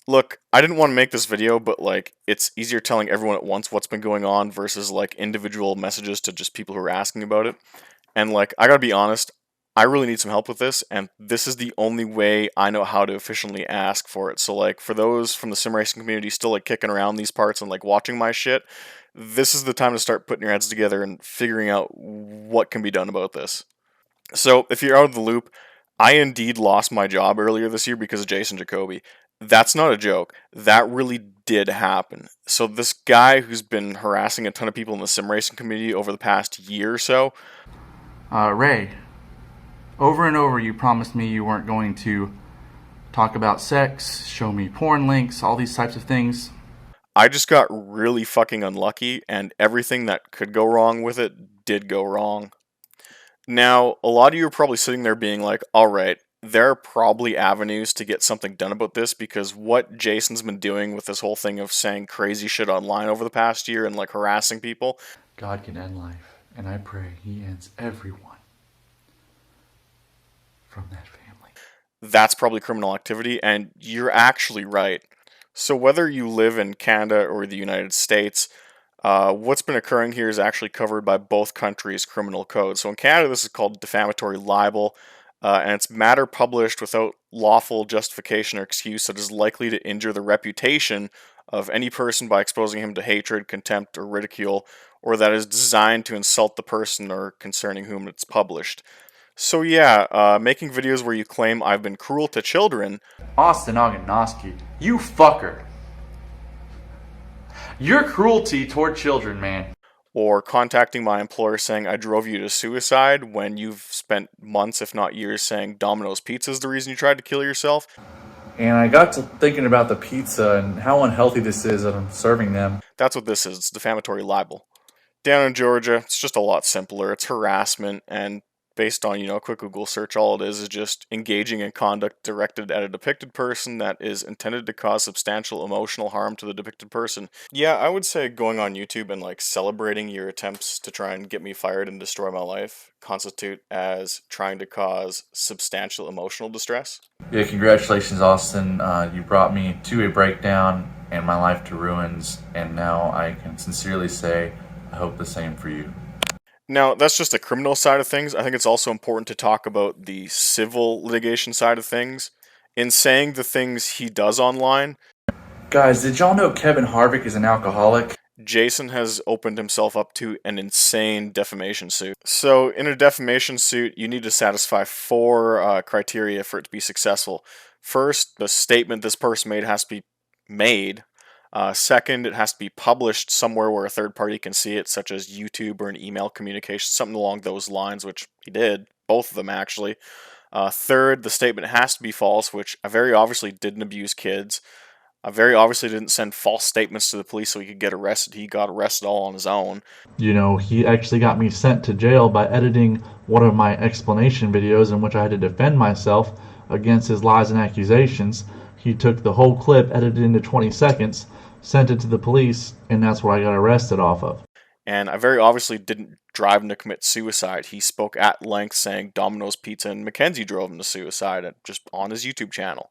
Look, I didn't want to make this video, but like it's easier telling everyone at once what's been going on versus like individual messages to just people who are asking about it. And like I gotta be honest, I really need some help with this, and this is the only way I know how to efficiently ask for it. So like for those from the sim racing community still like kicking around these parts and like watching my shit, this is the time to start putting your heads together and figuring out what can be done about this. So, if you're out of the loop, I indeed lost my job earlier this year because of Jason Jacoby. That's not a joke. That really did happen. So, this guy who's been harassing a ton of people in the sim racing community over the past year or so, Ray, over and over you promised me you weren't going to talk about sex, show me porn links, all these types of things. I just got really fucking unlucky, and everything that could go wrong with it did go wrong. Now, a lot of you are probably sitting there being like, alright, there are probably avenues to get something done about this because what Jason's been doing with this whole thing of saying crazy shit online over the past year and like harassing people, God can end life, and I pray he ends everyone from that family. that's probably criminal activity, and you're actually right. So, whether you live in Canada or the United States, what's been occurring here is actually covered by both countries' criminal codes. So, in Canada, this is called defamatory libel, and it's matter published without lawful justification or excuse that is likely to injure the reputation of any person by exposing him to hatred, contempt, or ridicule, or that is designed to insult the person or concerning whom it's published. So yeah, making videos where you claim I've been cruel to children, Austin Oganoski, you fucker. Your cruelty toward children, man. or contacting my employer saying I drove you to suicide when you've spent months, if not years, saying Domino's Pizza is the reason you tried to kill yourself, And I got to thinking about the pizza and how unhealthy this is that I'm serving them. that's what this is. It's defamatory libel. Down in Georgia, it's just a lot simpler. It's harassment, and based on, a quick Google search, all it is just engaging in conduct directed at a depicted person that is intended to cause substantial emotional harm to the depicted person. Yeah, I would say going on YouTube and like celebrating your attempts to try and get me fired and destroy my life constitute as trying to cause substantial emotional distress. Yeah, congratulations, Austin. You brought me to a breakdown and my life to ruins, and now I can sincerely say I hope the same for you. Now, that's just the criminal side of things. I think it's also important to talk about the civil litigation side of things. In saying the things he does online, Guys, did y'all know Kevin Harvick is an alcoholic? Jason has opened himself up to an insane defamation suit. So, in a defamation suit, you need to satisfy four criteria for it to be successful. First, the statement this person made has to be made. Second, it has to be published somewhere where a third party can see it, such as YouTube or an email communication, something along those lines, which he did, both of them actually. Third, the statement has to be false, which I very obviously didn't abuse kids. I very obviously didn't send false statements to the police so he could get arrested. He got arrested all on his own. You know, he actually got me sent to jail by editing one of my explanation videos in which I had to defend myself against his lies and accusations. He took the whole clip, edited into 20 seconds, sent it to the police, and that's what I got arrested off of. And I very obviously didn't drive him to commit suicide. He spoke at length saying Domino's Pizza and Mackenzie drove him to suicide just on his YouTube channel.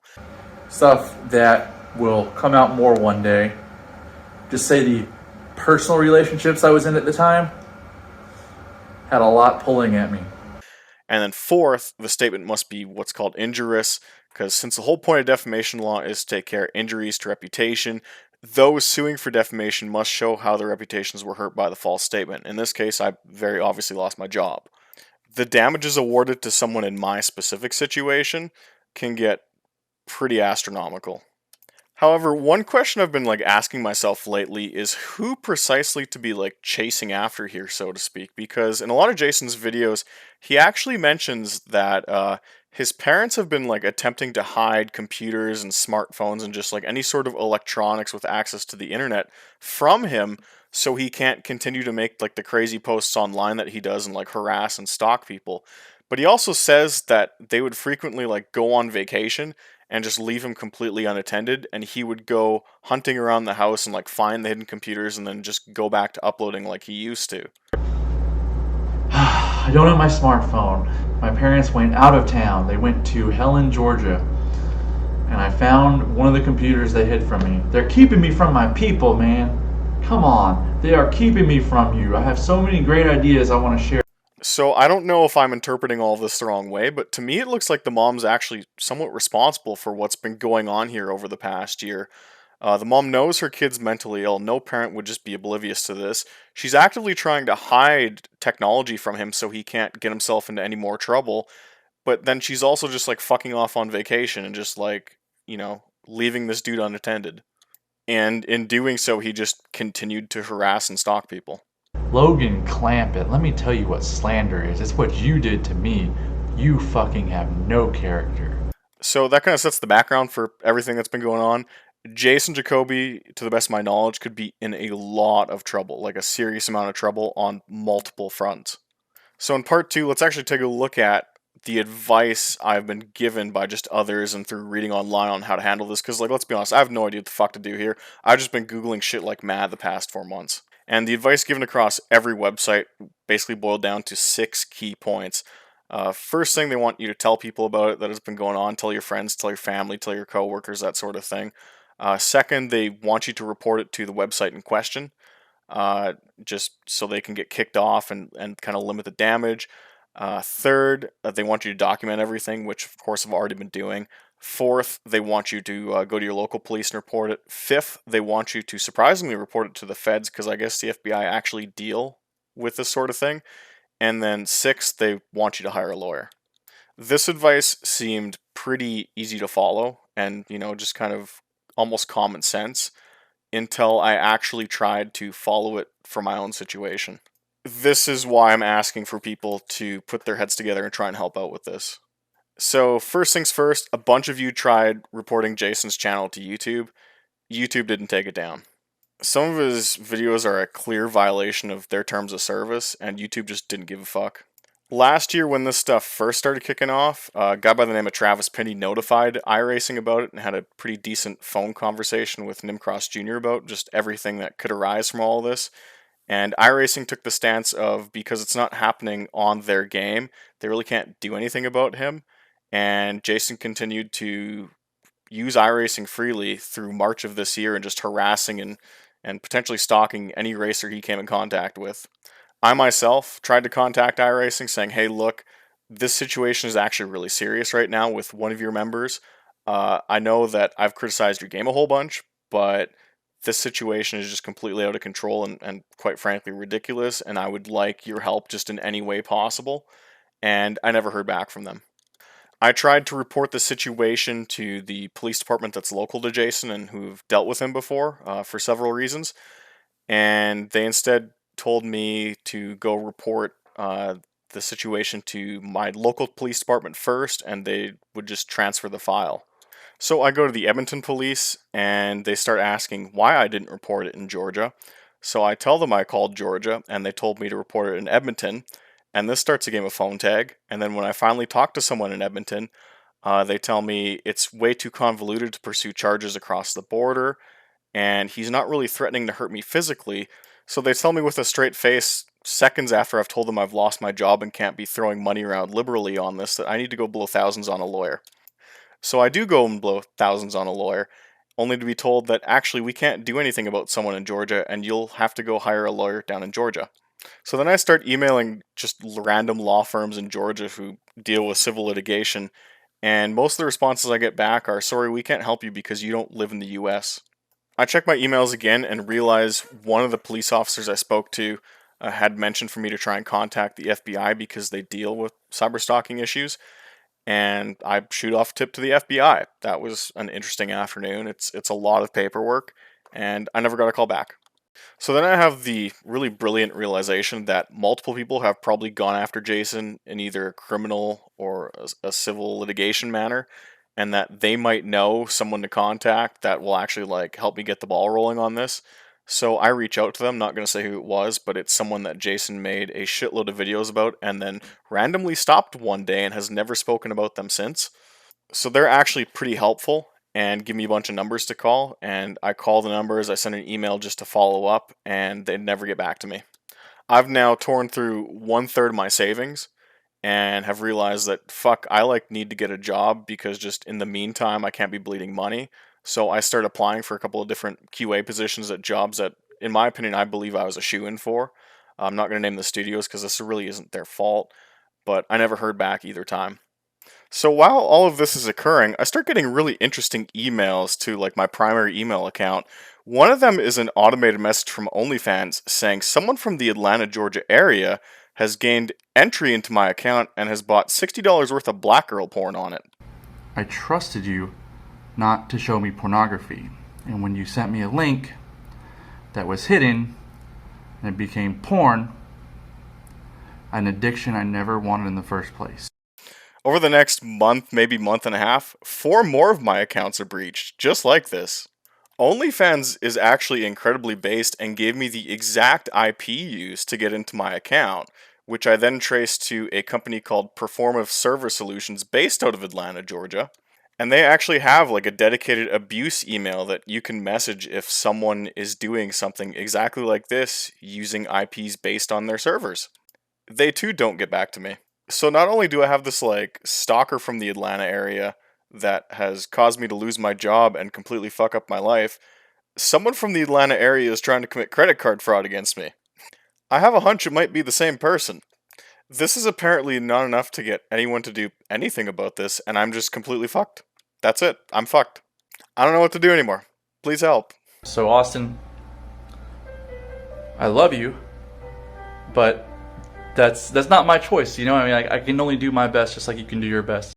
Stuff that will come out more one day. Just say the personal relationships I was in at the time had a lot pulling at me. And then fourth, the statement must be what's called injurious, because since the whole point of defamation law is to take care of injuries to reputation, those suing for defamation must show how their reputations were hurt by the false statement. In this case, I very obviously lost my job. The damages awarded to someone in my specific situation can get pretty astronomical. However, one question I've been asking myself lately is who precisely to be chasing after here, so to speak, because in a lot of Jason's videos, he actually mentions that his parents have been attempting to hide computers and smartphones and just any sort of electronics with access to the internet from him so he can't continue to make the crazy posts online that he does and harass and stalk people. But he also says that they would frequently go on vacation and just leave him completely unattended, and he would go hunting around the house and find the hidden computers and then just go back to uploading like he used to. I don't have my smartphone. My parents went out of town. They went to Helen, Georgia. and I found one of the computers they hid from me. They're keeping me from my people, man. Come on. They are keeping me from you. I have so many great ideas I want to share. So I don't know if I'm interpreting all of this the wrong way, but to me it looks like the mom's actually somewhat responsible for what's been going on here over the past year. The mom knows her kid's mentally ill. No parent would just be oblivious to this. She's actively trying to hide technology from him so he can't get himself into any more trouble. But then she's also just like fucking off on vacation and just like, leaving this dude unattended. And in doing so, he just continued to harass and stalk people. Logan Clampett, let me tell you what slander is. It's what you did to me. You fucking have no character. So that kind of sets the background for everything that's been going on. Jason Jacoby, to the best of my knowledge, could be in a lot of trouble, like a serious amount of trouble on multiple fronts. So in part two, let's actually take a look at the advice I've been given by just others and through reading online on how to handle this. Because, like, let's be honest, I have no idea what the fuck to do here. I've just been Googling shit like mad the past 4 months. And the advice given across every website basically boiled down to 6 key points. First thing, they want you to tell people about it that has been going on. Tell your friends, tell your family, tell your coworkers, that sort of thing. Second, they want you to report it to the website in question, just so they can get kicked off and kind of limit the damage. Third, they want you to document everything, which of course I've already been doing. Fourth, they want you to go to your local police and report it. Fifth, they want you to surprisingly report it to the feds because I guess the FBI actually deal with this sort of thing. And then sixth, they want you to hire a lawyer. This advice seemed pretty easy to follow and, just kind of almost common sense until I actually tried to follow it for my own situation. This is why I'm asking for people to put their heads together and try and help out with this. So, first things first, a bunch of you tried reporting Jason's channel to YouTube. YouTube didn't take it down. Some of his videos are a clear violation of their terms of service, and YouTube just didn't give a fuck. Last year, when this stuff first started kicking off, a guy by the name of Travis Pinney notified iRacing about it and had a pretty decent phone conversation with Nimcross Jr. about just everything that could arise from all of this. And iRacing took the stance of because it's not happening on their game, they really can't do anything about him. And Jason continued to use iRacing freely through March of this year and just harassing and potentially stalking any racer he came in contact with. I myself tried to contact iRacing saying, hey, look, this situation is actually really serious right now with one of your members. I know that I've criticized your game a whole bunch, but this situation is just completely out of control and quite frankly ridiculous, and I would like your help just in any way possible. And I never heard back from them. I tried to report the situation to the police department that's local to Jason and who've dealt with him before for several reasons, and they instead told me to go report the situation to my local police department first, and they would just transfer the file. So I go to the Edmonton police, and they start asking why I didn't report it in Georgia. So I tell them I called Georgia, and they told me to report it in Edmonton, and this starts a game of phone tag. And then when I finally talk to someone in Edmonton, they tell me it's way too convoluted to pursue charges across the border, and he's not really threatening to hurt me physically. So they tell me with a straight face, seconds after I've told them I've lost my job and can't be throwing money around liberally on this, that I need to go blow thousands on a lawyer. So I do go and blow thousands on a lawyer, only to be told that actually we can't do anything about someone in Georgia and you'll have to go hire a lawyer down in Georgia. So then I start emailing just random law firms in Georgia who deal with civil litigation, and most of the responses I get back are, sorry, we can't help you because you don't live in the US. I check my emails again and realize one of the police officers I spoke to had mentioned for me to try and contact the FBI because they deal with cyberstalking issues, and I shoot off a tip to the FBI. That was an interesting afternoon. It's a lot of paperwork, and I never got a call back. So then I have the really brilliant realization that multiple people have probably gone after Jason in either a criminal or a civil litigation manner, and that they might know someone to contact that will actually like help me get the ball rolling on this. So I reach out to them, not going to say who it was, but it's someone that Jason made a shitload of videos about and then randomly stopped one day and has never spoken about them since. So they're actually pretty helpful and give me a bunch of numbers to call, and I call the numbers, I send an email just to follow up, and they never get back to me. I've now torn through 1/3 of my savings, and have realized that fuck, I need to get a job because just in the meantime I can't be bleeding money. So I started applying for a couple of different QA positions at jobs that, in my opinion, I believe I was a shoe-in for. I'm not going to name the studios because this really isn't their fault, but I never heard back either time. So while all of this is occurring, I start getting really interesting emails to my primary email account. One of them is an automated message from OnlyFans saying someone from the Atlanta, Georgia area has gained entry into my account and has bought $60 worth of black girl porn on it. I trusted you not to show me pornography. And when you sent me a link that was hidden and it became porn, an addiction I never wanted in the first place. Over the next month, maybe month and a half, 4 more of my accounts are breached, just like this. OnlyFans is actually incredibly based and gave me the exact IP used to get into my account, which I then traced to a company called Performative Server Solutions based out of Atlanta, Georgia. And they actually have a dedicated abuse email that you can message if someone is doing something exactly like this using IPs based on their servers. They too don't get back to me. So not only do I have this stalker from the Atlanta area that has caused me to lose my job and completely fuck up my life, someone from the Atlanta area is trying to commit credit card fraud against me. I have a hunch it might be the same person. This is apparently not enough to get anyone to do anything about this, and I'm just completely fucked. That's it. I'm fucked. I don't know what to do anymore. Please help. So Austin, I love you, but that's not my choice. I can only do my best, just like you can do your best.